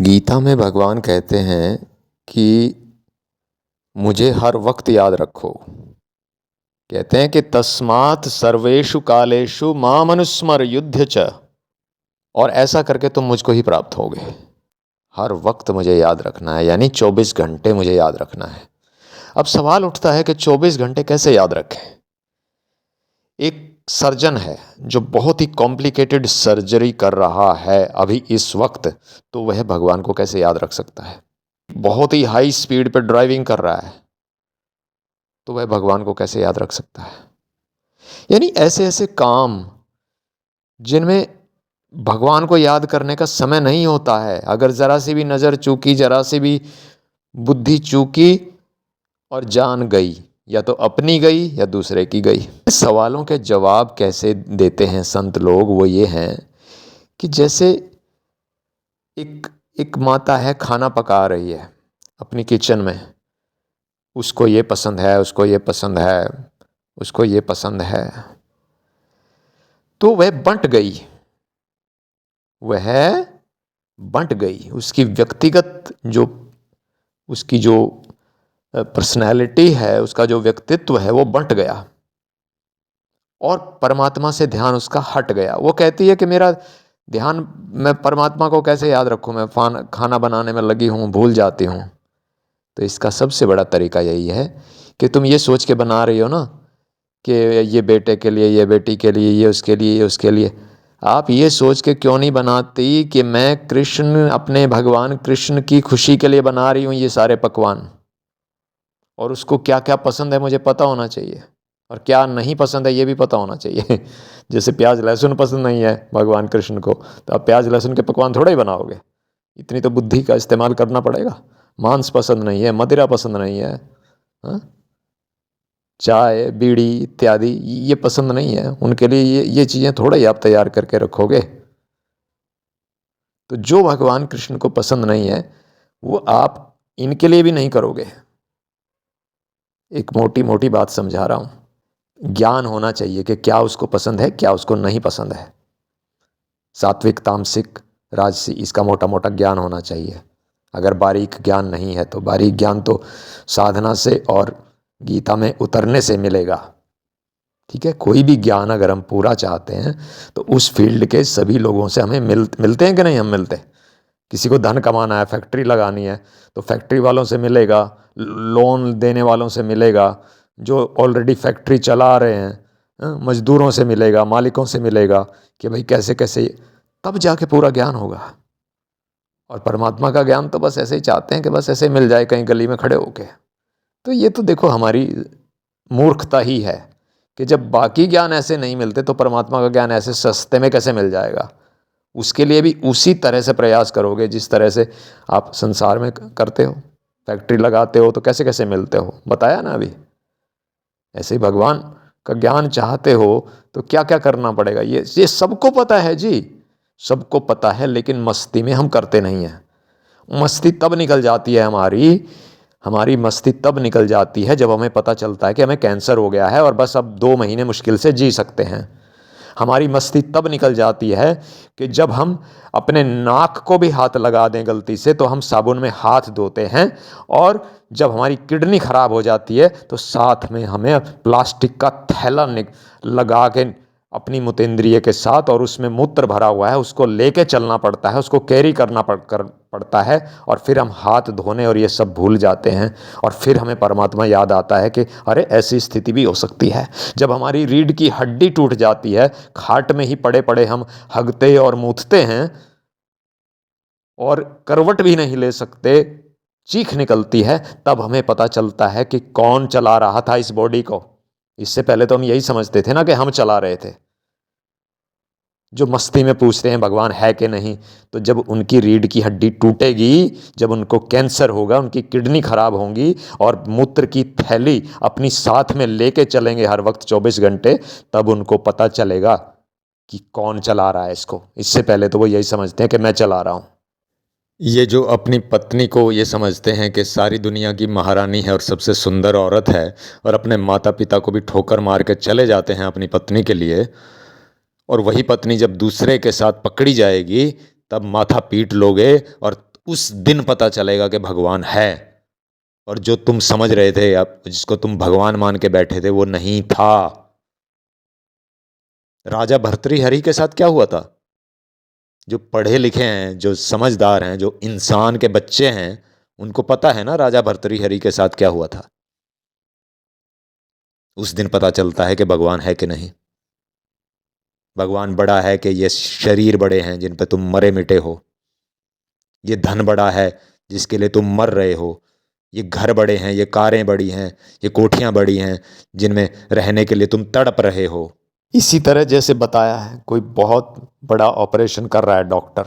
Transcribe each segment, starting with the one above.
गीता में भगवान कहते हैं कि मुझे हर वक्त याद रखो। कहते हैं कि तस्मात् सर्वेषु कालेषु माम अनुस्मर युध्य च, और ऐसा करके तुम मुझको ही प्राप्त होगे। हर वक्त मुझे याद रखना है, यानी 24 घंटे मुझे याद रखना है। अब सवाल उठता है कि 24 घंटे कैसे याद रखें। एक सर्जन है जो बहुत ही कॉम्प्लिकेटेड सर्जरी कर रहा है अभी इस वक्त, तो वह भगवान को कैसे याद रख सकता है। बहुत ही हाई स्पीड पर ड्राइविंग कर रहा है, तो वह भगवान को कैसे याद रख सकता है। यानी ऐसे ऐसे काम जिनमें भगवान को याद करने का समय नहीं होता है। अगर जरा सी भी नज़र चूकी, जरा सी भी बुद्धि चूकी और जान गई, या तो अपनी गई या दूसरे की गई। सवालों के जवाब कैसे देते हैं संत लोग, वो ये हैं कि जैसे एक एक माता है, खाना पका रही है अपनी किचन में। उसको ये पसंद है, उसको ये पसंद है, उसको ये पसंद है, तो वह बंट गई। वह बंट गई। उसकी व्यक्तिगत जो उसकी जो पर्सनैलिटी है, उसका जो व्यक्तित्व है, वो बंट गया और परमात्मा से ध्यान उसका हट गया। वो कहती है कि मेरा ध्यान, मैं परमात्मा को कैसे याद रखूं, मैं खाना बनाने में लगी हूं, भूल जाती हूं। तो इसका सबसे बड़ा तरीका यही है कि तुम ये सोच के बना रही हो ना कि ये बेटे के लिए, ये बेटी के लिए, ये उसके लिए, ये उसके लिए। आप ये सोच के क्यों नहीं बनाती कि मैं कृष्ण, अपने भगवान कृष्ण की खुशी के लिए बना रही हूँ ये सारे पकवान, और उसको क्या क्या पसंद है मुझे पता होना चाहिए, और क्या नहीं पसंद है ये भी पता होना चाहिए। जैसे प्याज लहसुन पसंद नहीं है भगवान कृष्ण को, तो आप प्याज लहसुन के पकवान थोड़ा ही बनाओगे। इतनी तो बुद्धि का इस्तेमाल करना पड़ेगा। मांस पसंद नहीं है, मदिरा पसंद नहीं है, हाँ? चाय, बीड़ी इत्यादि ये पसंद नहीं है, उनके लिए ये चीज़ें थोड़ा ही आप तैयार करके रखोगे। तो जो भगवान कृष्ण को पसंद नहीं है वो आप इनके लिए भी नहीं करोगे। एक मोटी मोटी बात समझा रहा हूँ। ज्ञान होना चाहिए कि क्या उसको पसंद है, क्या उसको नहीं पसंद है। सात्विक, तामसिक, राजसी, इसका मोटा मोटा ज्ञान होना चाहिए। अगर बारीक ज्ञान नहीं है तो बारीक ज्ञान तो साधना से और गीता में उतरने से मिलेगा। ठीक है, कोई भी ज्ञान अगर हम पूरा चाहते हैं तो उस फील्ड के सभी लोगों से हमें मिलते हैं कि नहीं हम मिलते। किसी को धन कमाना है, फैक्ट्री लगानी है, तो फैक्ट्री वालों से मिलेगा, लोन देने वालों से मिलेगा, जो ऑलरेडी फैक्ट्री चला रहे हैं मजदूरों से मिलेगा, मालिकों से मिलेगा कि भाई कैसे कैसे, तब जाके पूरा ज्ञान होगा। और परमात्मा का ज्ञान तो बस ऐसे ही चाहते हैं कि बस ऐसे मिल जाए कहीं गली में खड़े होके। तो ये तो देखो हमारी मूर्खता ही है कि जब बाकी ज्ञान ऐसे नहीं मिलते तो परमात्मा का ज्ञान ऐसे सस्ते में कैसे मिल जाएगा। उसके लिए भी उसी तरह से प्रयास करोगे जिस तरह से आप संसार में करते हो। फैक्ट्री लगाते हो तो कैसे कैसे मिलते हो, बताया ना अभी। ऐसे ही भगवान का ज्ञान चाहते हो तो क्या क्या करना पड़ेगा, ये सबको पता है जी, सबको पता है, लेकिन मस्ती में हम करते नहीं हैं। मस्ती तब निकल जाती है हमारी मस्ती तब निकल जाती है जब हमें पता चलता है कि हमें कैंसर हो गया है और बस अब 2 महीने मुश्किल से जी सकते हैं। हमारी मस्ती तब निकल जाती है कि जब हम अपने नाक को भी हाथ लगा दें गलती से तो हम साबुन में हाथ धोते हैं, और जब हमारी किडनी खराब हो जाती है तो साथ में हमें प्लास्टिक का थैला लगा के अपनी मूत्रेंद्रिय के साथ, और उसमें मूत्र भरा हुआ है, उसको लेके चलना पड़ता है, उसको कैरी करना पड़ता है, और फिर हम हाथ धोने और ये सब भूल जाते हैं। और फिर हमें परमात्मा याद आता है कि अरे ऐसी स्थिति भी हो सकती है। जब हमारी रीढ़ की हड्डी टूट जाती है, खाट में ही पड़े पड़े हम हगते और मूथते हैं और करवट भी नहीं ले सकते, चीख निकलती है, तब हमें पता चलता है कि कौन चला रहा था इस बॉडी को। इससे पहले तो हम यही समझते थे ना कि हम चला रहे थे। जो मस्ती में पूछते हैं भगवान है कि नहीं, तो जब उनकी रीढ़ की हड्डी टूटेगी, जब उनको कैंसर होगा, उनकी किडनी खराब होंगी और मूत्र की थैली अपनी साथ में लेके चलेंगे हर वक्त 24 घंटे, तब उनको पता चलेगा कि कौन चला रहा है इसको। इससे पहले तो वो यही समझते हैं कि मैं चला रहा हूँ। ये जो अपनी पत्नी को ये समझते हैं कि सारी दुनिया की महारानी है और सबसे सुंदर औरत है, और अपने माता पिता को भी ठोकर मार के चले जाते हैं अपनी पत्नी के लिए, और वही पत्नी जब दूसरे के साथ पकड़ी जाएगी तब माथा पीट लोगे और उस दिन पता चलेगा कि भगवान है, और जो तुम समझ रहे थे, अब जिसको तुम भगवान मान के बैठे थे, वो नहीं था। राजा भर्तृहरि के साथ क्या हुआ था? जो पढ़े लिखे हैं, जो समझदार हैं, जो इंसान के बच्चे हैं, उनको पता है ना राजा भर्तृहरि के साथ क्या हुआ था। उस दिन पता चलता है कि भगवान है कि नहीं। भगवान बड़ा है कि ये शरीर बड़े हैं जिन पे तुम मरे मिटे हो, ये धन बड़ा है जिसके लिए तुम मर रहे हो, ये घर बड़े हैं, ये कारें बड़ी हैं, ये कोठियां बड़ी हैं जिनमें रहने के लिए तुम तड़प रहे हो। इसी तरह जैसे बताया है, कोई बहुत बड़ा ऑपरेशन कर रहा है डॉक्टर,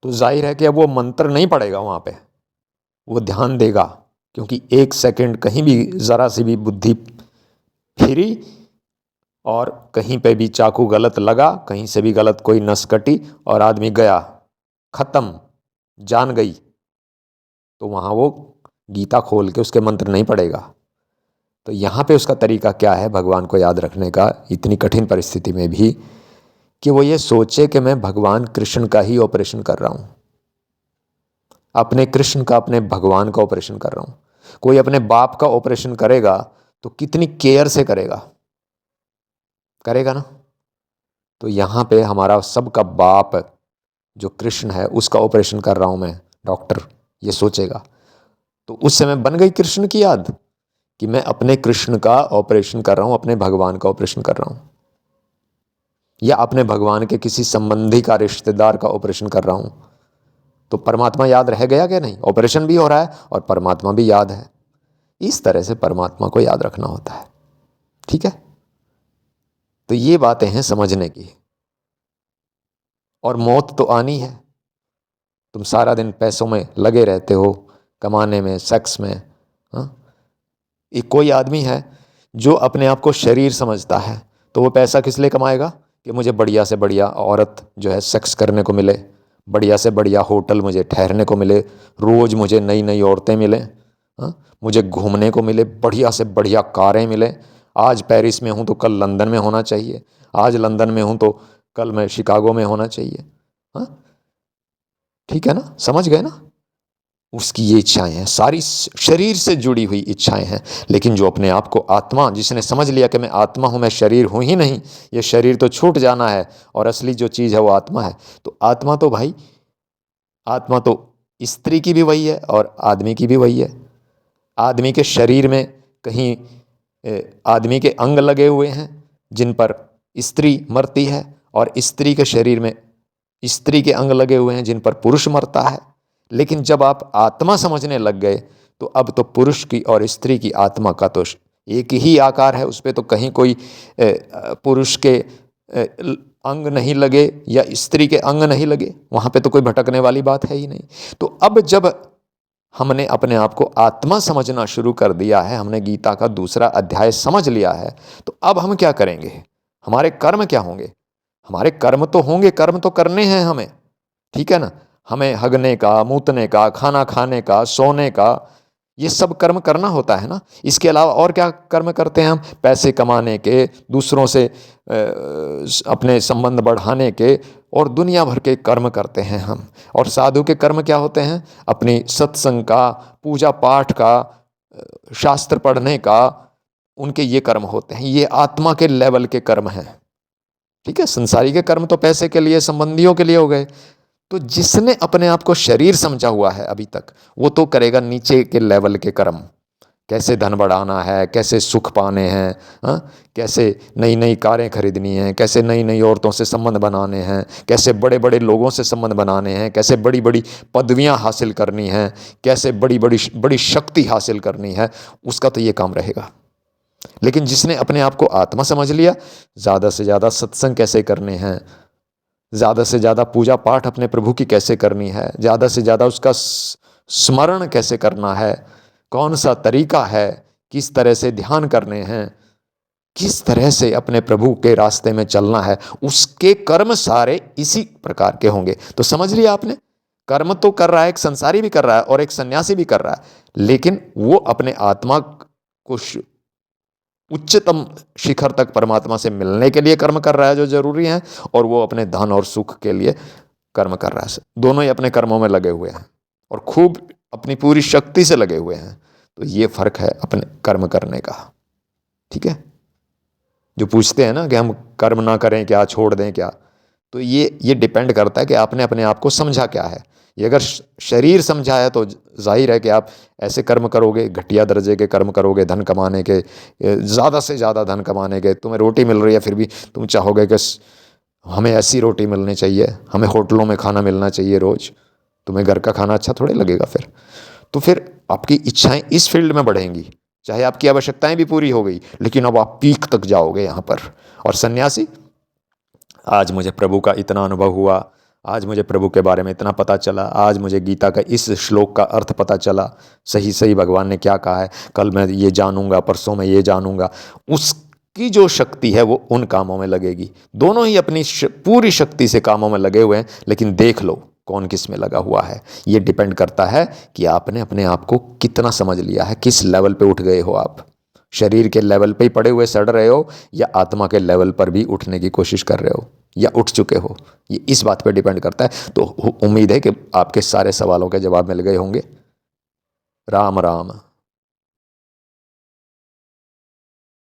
तो जाहिर है कि अब वो मंत्र नहीं पड़ेगा वहाँ पे, वो ध्यान देगा, क्योंकि एक सेकंड कहीं भी ज़रा सी भी बुद्धि फिरी और कहीं पे भी चाकू गलत लगा, कहीं से भी गलत कोई नस कटी और आदमी गया, खत्म, जान गई, तो वहाँ वो गीता खोल के उसके मंत्र नहीं पड़ेगा। तो यहाँ पे उसका तरीका क्या है भगवान को याद रखने का इतनी कठिन परिस्थिति में भी, कि वो ये सोचे कि मैं भगवान कृष्ण का ही ऑपरेशन कर रहा हूँ, अपने कृष्ण का, अपने भगवान का ऑपरेशन कर रहा हूँ। कोई अपने बाप का ऑपरेशन करेगा तो कितनी केयर से करेगा ना। तो यहाँ पे हमारा सबका बाप जो कृष्ण है, उसका ऑपरेशन कर रहा हूँ मैं, डॉक्टर ये सोचेगा, तो उस समय बन गई कृष्ण की याद कि मैं अपने कृष्ण का ऑपरेशन कर रहा हूँ, अपने भगवान का ऑपरेशन कर रहा हूँ, या अपने भगवान के किसी संबंधी का, रिश्तेदार का ऑपरेशन कर रहा हूँ। तो परमात्मा याद रह गया कि नहीं? ऑपरेशन भी हो रहा है और परमात्मा भी याद है। इस तरह से परमात्मा को याद रखना होता है। ठीक है, तो ये बातें हैं समझने की। और मौत तो आनी है। तुम सारा दिन पैसों में लगे रहते हो, कमाने में, सेक्स में। हाँ, एक कोई आदमी है जो अपने आप को शरीर समझता है, तो वो पैसा किस लिए कमाएगा? कि मुझे बढ़िया से बढ़िया औरत जो है सेक्स करने को मिले, बढ़िया से बढ़िया होटल मुझे ठहरने को मिले, रोज़ मुझे नई नई औरतें मिलें, हाँ, मुझे घूमने को मिले, बढ़िया से बढ़िया कारें मिलें। आज पेरिस में हूँ तो कल लंदन में होना चाहिए, आज लंदन में हूँ तो कल मैं शिकागो में होना चाहिए। हाँ, ठीक है ना, समझ गए ना? उसकी ये इच्छाएं हैं, सारी शरीर से जुड़ी हुई इच्छाएं हैं। लेकिन जो अपने आप को आत्मा, जिसने समझ लिया कि मैं आत्मा हूँ, मैं शरीर हूँ ही नहीं, ये शरीर तो छूट जाना है और असली जो चीज़ है वो आत्मा है। तो आत्मा तो भाई, आत्मा तो स्त्री की भी वही है और आदमी की भी वही है। आदमी के शरीर में कहीं आदमी के अंग लगे हुए हैं जिन पर स्त्री मरती है, और स्त्री के शरीर में स्त्री के अंग लगे हुए हैं जिन पर पुरुष मरता है। लेकिन जब आप आत्मा समझने लग गए, तो अब तो पुरुष की और स्त्री की आत्मा का तो एक ही आकार है, उस पर तो कहीं कोई पुरुष के अंग नहीं लगे या स्त्री के अंग नहीं लगे, वहाँ पे तो कोई भटकने वाली बात है ही नहीं। तो अब जब हमने अपने आप को आत्मा समझना शुरू कर दिया है, हमने गीता का दूसरा अध्याय समझ लिया है, तो अब हम क्या करेंगे? हमारे कर्म क्या होंगे? हमारे कर्म तो होंगे, कर्म तो करने हैं हमें, ठीक है ना। हमें हगने का, मूतने का, खाना खाने का, सोने का, ये सब कर्म करना होता है ना। इसके अलावा और क्या कर्म करते हैं हम? पैसे कमाने के, दूसरों से अपने संबंध बढ़ाने के, और दुनिया भर के कर्म करते हैं हम। और साधु के कर्म क्या होते हैं? अपनी सत्संग का, पूजा पाठ का, शास्त्र पढ़ने का, उनके ये कर्म होते हैं। ये आत्मा के लेवल के कर्म हैं, ठीक है। संसारी के कर्म तो पैसे के लिए, संबंधियों के लिए हो गए। तो जिसने अपने आप को शरीर समझा हुआ है अभी तक, वो तो करेगा नीचे के लेवल के कर्म। कैसे धन बढ़ाना है, कैसे सुख पाने हैं, हाँ? कैसे नई नई कारें खरीदनी हैं, कैसे नई नई औरतों से संबंध बनाने हैं, कैसे बड़े बड़े लोगों से संबंध बनाने हैं, कैसे बड़ी बड़ी पदवियां हासिल करनी हैं, कैसे बड़ी बड़ी बड़ी शक्ति हासिल करनी है, उसका तो ये काम रहेगा। लेकिन जिसने अपने आप को आत्मा समझ लिया, ज़्यादा से ज़्यादा सत्संग कैसे करने हैं, ज़्यादा से ज़्यादा पूजा पाठ अपने प्रभु की कैसे करनी है, ज़्यादा से ज़्यादा उसका स्मरण कैसे करना है, कौन सा तरीका है, किस तरह से ध्यान करने हैं, किस तरह से अपने प्रभु के रास्ते में चलना है, उसके कर्म सारे इसी प्रकार के होंगे। तो समझ लिया आपने, कर्म तो कर रहा है, एक संसारी भी कर रहा है और एक सन्यासी भी कर रहा है, लेकिन वो अपने आत्मा को उच्चतम शिखर तक परमात्मा से मिलने के लिए कर्म कर रहा है जो जरूरी है, और वो अपने धन और सुख के लिए कर्म कर रहा है, दोनों ही अपने कर्मों में लगे हुए हैं और खूब अपनी पूरी शक्ति से लगे हुए हैं। तो ये फर्क है अपने कर्म करने का। ठीक है, जो पूछते हैं ना कि हम कर्म ना करें क्या, छोड़ दें क्या, तो ये डिपेंड करता है कि आपने अपने आप को समझा क्या है। ये अगर शरीर समझा है तो जाहिर है कि आप ऐसे कर्म करोगे, घटिया दर्जे के कर्म करोगे, धन कमाने के, ज़्यादा से ज़्यादा धन कमाने के, तुम्हें रोटी मिल रही है फिर भी तुम चाहोगे कि हमें ऐसी रोटी मिलनी चाहिए, हमें होटलों में खाना मिलना चाहिए रोज़, तुम्हें घर का खाना अच्छा थोड़े लगेगा फिर। तो फिर आपकी इच्छाएं इस फील्ड में बढ़ेंगी, चाहे आपकी आवश्यकताएं भी पूरी हो गई, लेकिन अब आप पीक तक जाओगे यहाँ पर। और सन्यासी, आज मुझे प्रभु का इतना अनुभव हुआ, आज मुझे प्रभु के बारे में इतना पता चला, आज मुझे गीता का इस श्लोक का अर्थ पता चला, सही सही भगवान ने क्या कहा है, कल मैं ये जानूंगा, परसों मैं ये जानूंगा, उसकी जो शक्ति है वो उन कामों में लगेगी। दोनों ही अपनी पूरी शक्ति से कामों में लगे हुए हैं, लेकिन देख लो कौन किस में लगा हुआ है। ये डिपेंड करता है कि आपने अपने आप को कितना समझ लिया है, किस लेवल पे उठ गए हो आप। शरीर के लेवल पे ही पड़े हुए सड़ रहे हो, या आत्मा के लेवल पर भी उठने की कोशिश कर रहे हो, या उठ चुके हो, ये इस बात पे डिपेंड करता है। तो उम्मीद है कि आपके सारे सवालों के जवाब मिल गए होंगे। राम राम।